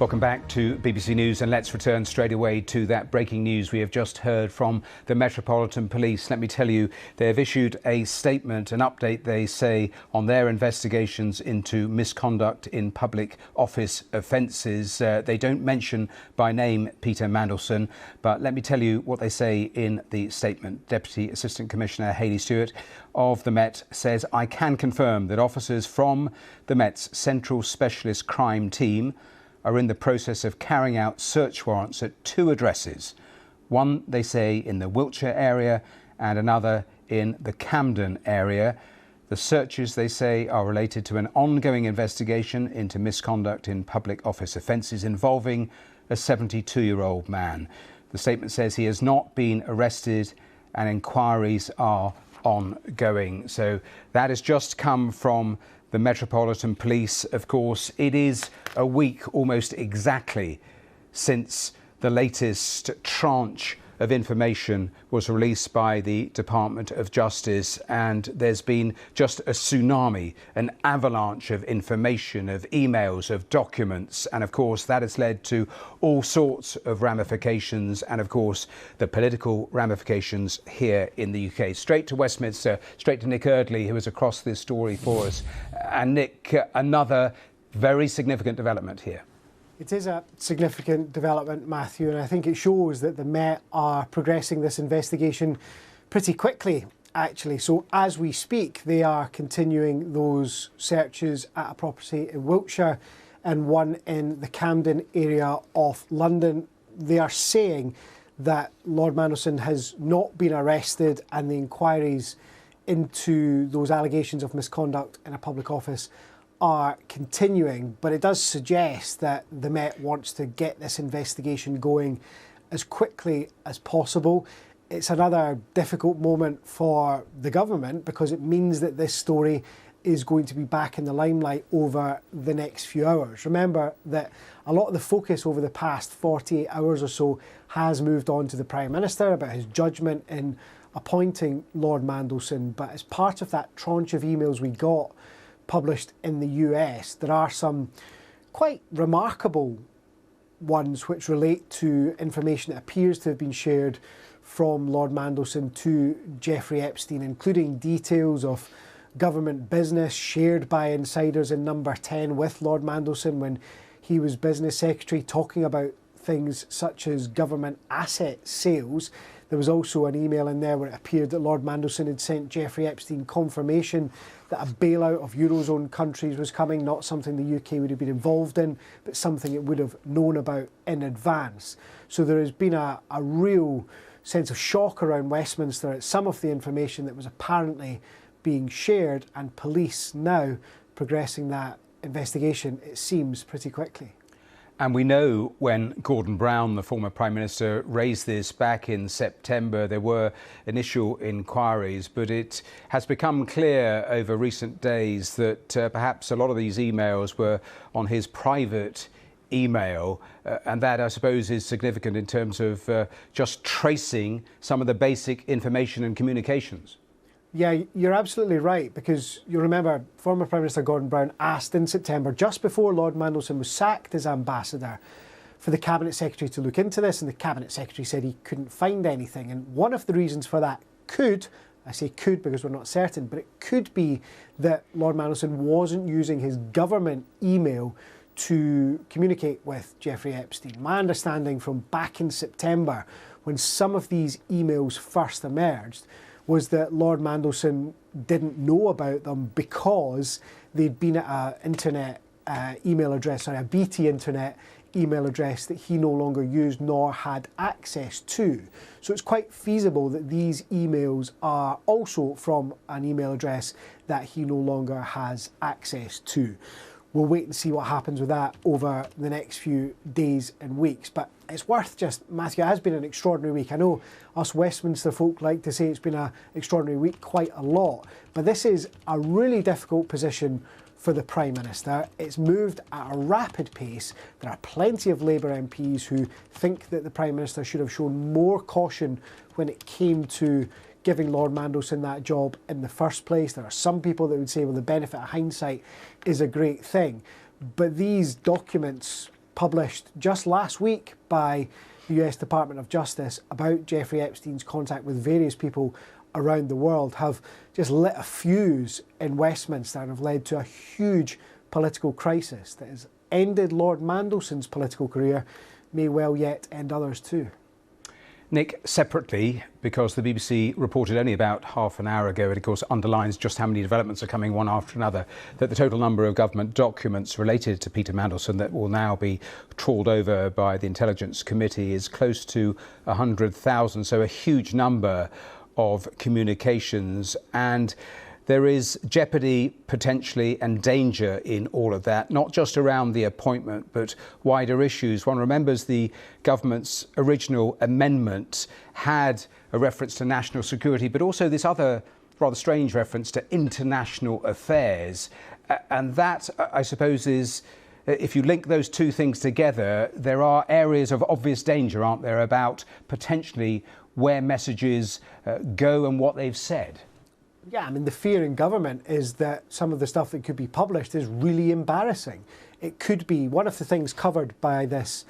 Welcome back to BBC News, and let's return straight away to that breaking news we have just heard from the Metropolitan Police. Let me tell you, they have issued a statement, an update, they say, on their investigations into misconduct in public office offences. They don't mention by name Peter Mandelson, but let me tell you what they say in the statement. Deputy Assistant Commissioner Hayley Stewart of the Met says, "I can confirm that officers from the Met's Central Specialist Crime Team are in the process of carrying out search warrants at two addresses. One, they say, in the Wiltshire area and another in the Camden area. The searches, they say, are related to an ongoing investigation into misconduct in public office offences involving a 72-year-old man. The statement says he has not been arrested and inquiries are ongoing." So that has just come from the Metropolitan Police. Of course, it is a week almost exactly since the latest tranche of information was released by the Department of Justice, and there's been just a tsunami, an avalanche of information, of emails, of documents, and of course that has led to all sorts of ramifications, and of course the political ramifications here in the UK. Straight to Westminster, straight to Nick Eardley, who is across this story for us. And Nick, another very significant development here. It is a significant development, Matthew, and I think it shows that the Met are progressing this investigation pretty quickly, actually. So as we speak, they are continuing those searches at a property in Wiltshire and one in the Camden area of London. They are saying that Lord Mandelson has not been arrested and the inquiries into those allegations of misconduct in a public office are continuing, but it does suggest that the Met wants to get this investigation going as quickly as possible. It's another difficult moment for the government because it means that this story is going to be back in the limelight over the next few hours. Remember that a lot of the focus over the past 48 hours or so has moved on to the Prime Minister about his judgment in appointing Lord Mandelson, but as part of that tranche of emails we got published in the US, there are some quite remarkable ones which relate to information that appears to have been shared from Lord Mandelson to Jeffrey Epstein, including details of government business shared by insiders in Number 10 with Lord Mandelson when he was Business Secretary, talking about things such as government asset sales. There was also an email in there where it appeared that Lord Mandelson had sent Jeffrey Epstein confirmation that a bailout of Eurozone countries was coming, not something the UK would have been involved in, but something it would have known about in advance. So there has been a real sense of shock around Westminster at some of the information that was apparently being shared, and police now progressing that investigation, it seems, pretty quickly. And we know when Gordon Brown, the former Prime Minister, raised this back in September, there were initial inquiries, but it has become clear over recent days that perhaps a lot of these emails were on his private email, and that, I suppose, is significant in terms of just tracing some of the basic information and communications. Yeah, you're absolutely right, because you remember former Prime Minister Gordon Brown asked in September, just before Lord Mandelson was sacked as ambassador, for the Cabinet Secretary to look into this, and the Cabinet Secretary said he couldn't find anything. And one of the reasons for that I say could because we're not certain, but it could be that Lord Mandelson wasn't using his government email to communicate with Jeffrey Epstein. My understanding from back in September, when some of these emails first emerged, was that Lord Mandelson didn't know about them because they'd been at an internet email address, a BT internet email address that he no longer used nor had access to. So it's quite feasible that these emails are also from an email address that he no longer has access to. We'll wait and see what happens with that over the next few days and weeks. But it's worth just, Matthew, it has been an extraordinary week. I know us Westminster folk like to say it's been an extraordinary week quite a lot, but this is a really difficult position for the Prime Minister. It's moved at a rapid pace. There are plenty of Labour MPs who think that the Prime Minister should have shown more caution when it came to giving Lord Mandelson that job in the first place. There are some people that would say, well, the benefit of hindsight is a great thing. But these documents published just last week by the US Department of Justice about Jeffrey Epstein's contact with various people around the world have just lit a fuse in Westminster and have led to a huge political crisis that has ended Lord Mandelson's political career, may well yet end others too. Nick, separately, because the BBC reported only about half an hour ago, it of course underlines just how many developments are coming one after another, that the total number of government documents related to Peter Mandelson that will now be trawled over by the Intelligence Committee is close to 100,000, so a huge number of communications, and there is jeopardy potentially and danger in all of that, not just around the appointment, but wider issues. One remembers the government's original amendment had a reference to national security, but also this other rather strange reference to international affairs. And that, I suppose, is, if you link those two things together, there are areas of obvious danger, aren't there, about potentially where messages go and what they've said. Yeah, I mean, the fear in government is that some of the stuff that could be published is really embarrassing. It could be one of the things covered by this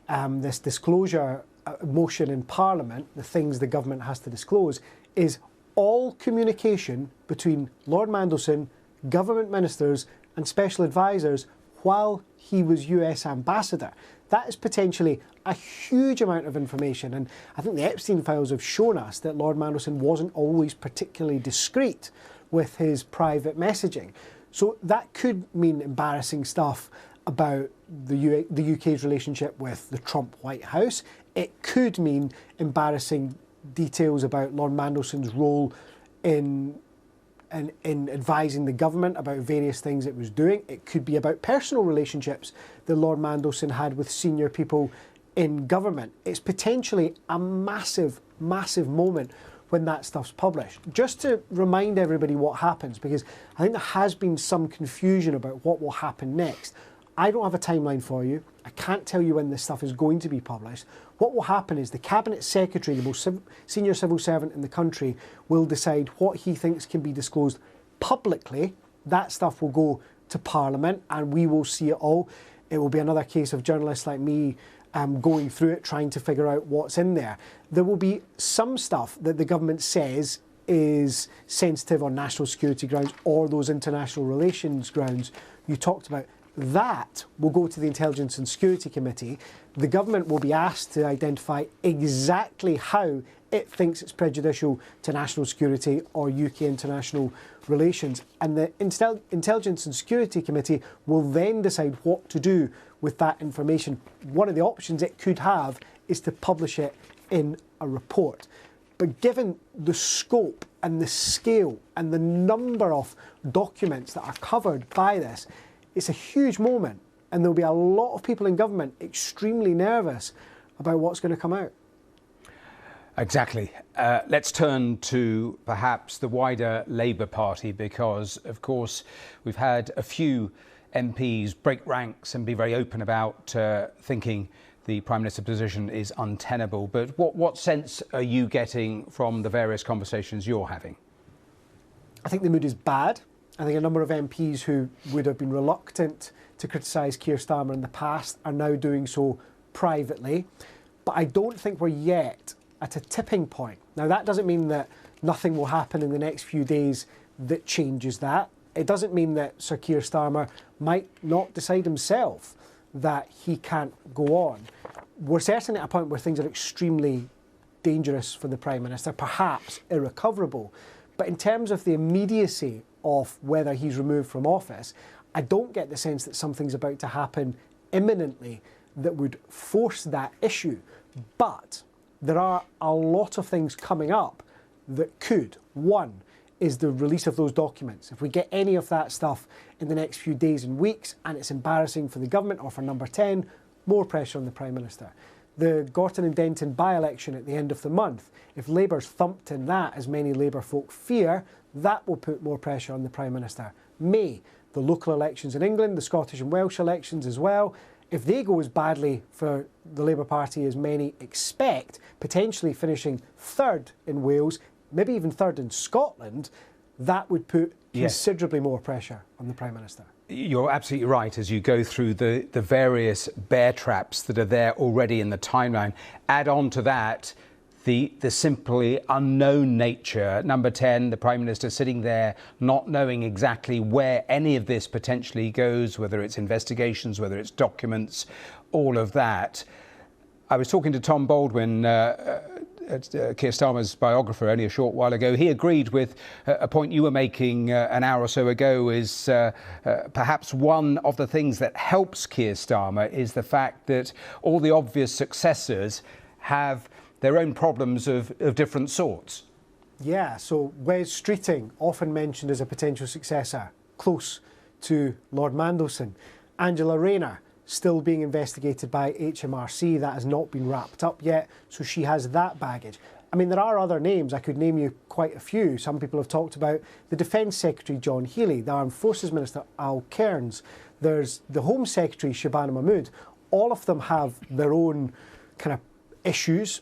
disclosure motion in Parliament, the things the government has to disclose, is all communication between Lord Mandelson, government ministers and special advisors while he was US ambassador. That is potentially a huge amount of information, and I think the Epstein files have shown us that Lord Mandelson wasn't always particularly discreet with his private messaging. So that could mean embarrassing stuff about the UK's relationship with the Trump White House. It could mean embarrassing details about Lord Mandelson's role in advising the government about various things it was doing. It could be about personal relationships that Lord Mandelson had with senior people in government. It's potentially a massive, massive moment when that stuff's published. Just to remind everybody what happens, because I think there has been some confusion about what will happen next. I don't have a timeline for you. I can't tell you when this stuff is going to be published. What will happen is the Cabinet Secretary, the most senior civil servant in the country, will decide what he thinks can be disclosed publicly. That stuff will go to Parliament and we will see it all. It will be another case of journalists like me going through it, trying to figure out what's in there. There will be some stuff that the government says is sensitive on national security grounds or those international relations grounds you talked about. That will go to the Intelligence and Security Committee. The government will be asked to identify exactly how it thinks it's prejudicial to national security or UK international relations. And the Intelligence and Security Committee will then decide what to do with that information. One of the options it could have is to publish it in a report. But given the scope and the scale and the number of documents that are covered by this, it's a huge moment, and there'll be a lot of people in government extremely nervous about what's going to come out. Exactly. Let's turn to perhaps the wider Labour Party, because, of course, we've had a few MPs break ranks and be very open about thinking the Prime Minister's position is untenable. But what sense are you getting from the various conversations you're having? I think the mood is bad. I think a number of MPs who would have been reluctant to criticise Keir Starmer in the past are now doing so privately. But I don't think we're yet at a tipping point. Now, that doesn't mean that nothing will happen in the next few days that changes that. It doesn't mean that Sir Keir Starmer might not decide himself that he can't go on. We're certainly at a point where things are extremely dangerous for the Prime Minister, perhaps irrecoverable. But in terms of the immediacy of whether he's removed from office, I don't get the sense that something's about to happen imminently that would force that issue. But there are a lot of things coming up that could. One is the release of those documents. If we get any of that stuff in the next few days and weeks and it's embarrassing for the government or for Number 10, more pressure on the Prime Minister. The Gorton and Denton by-election at the end of the month, if Labour's thumped in that, as many Labour folk fear, that will put more pressure on the Prime Minister. May, the local elections in England, the Scottish and Welsh elections as well, if they go as badly for the Labour Party as many expect, potentially finishing third in Wales, maybe even third in Scotland, that would put considerably more pressure on the Prime Minister. You're absolutely right as you go through the various bear traps that are there already in the timeline. Add on to that the simply unknown nature. Number 10, the Prime Minister sitting there not knowing exactly where any of this potentially goes, whether it's investigations, whether it's documents, all of that. I was talking to Tom Baldwin, Keir Starmer's biographer, only a short while ago. He agreed with a point you were making an hour or so ago, is perhaps one of the things that helps Keir Starmer is the fact that all the obvious successors have their own problems of different sorts. Yeah, so Wes Streeting, often mentioned as a potential successor, close to Lord Mandelson. Angela Rayner, still being investigated by HMRC. That has not been wrapped up yet, so she has that baggage. I mean, there are other names. I could name you quite a few. Some people have talked about the Defence Secretary, John Healey, the Armed Forces Minister, Al Cairns. There's the Home Secretary, Shabana Mahmood. All of them have their own kind of issues.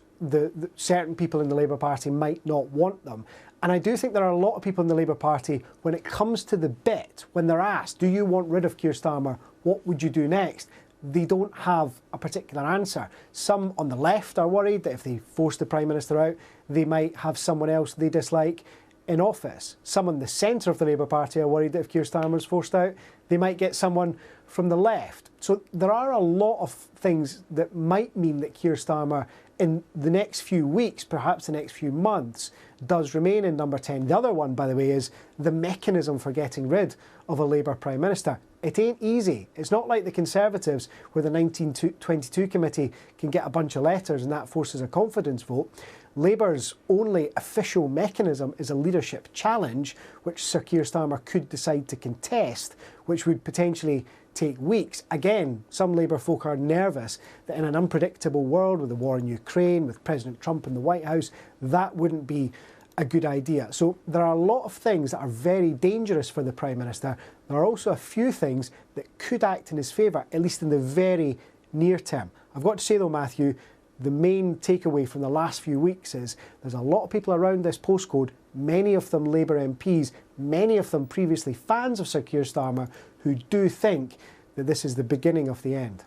Certain people in the Labour Party might not want them. And I do think there are a lot of people in the Labour Party, when it comes to the bit, when they're asked, do you want rid of Keir Starmer, what would you do next? They don't have a particular answer. Some on the left are worried that if they force the Prime Minister out, they might have someone else they dislike in office. Some on the centre of the Labour Party are worried that if Keir Starmer is forced out, they might get someone from the left. So there are a lot of things that might mean that Keir Starmer in the next few weeks, perhaps the next few months, does remain in number 10. The other one, by the way, is the mechanism for getting rid of a Labour Prime Minister. It ain't easy. It's not like the Conservatives, where the 1922 committee can get a bunch of letters and that forces a confidence vote. Labour's only official mechanism is a leadership challenge, which Sir Keir Starmer could decide to contest, which would potentially take weeks. Again, some Labour folk are nervous that in an unpredictable world with the war in Ukraine, with President Trump in the White House, that wouldn't be a good idea. So there are a lot of things that are very dangerous for the Prime Minister. There are also a few things that could act in his favour, at least in the very near term. I've got to say though, Matthew, the main takeaway from the last few weeks is there's a lot of people around this postcode, many of them Labour MPs, many of them previously fans of Sir Keir Starmer, who do think that this is the beginning of the end.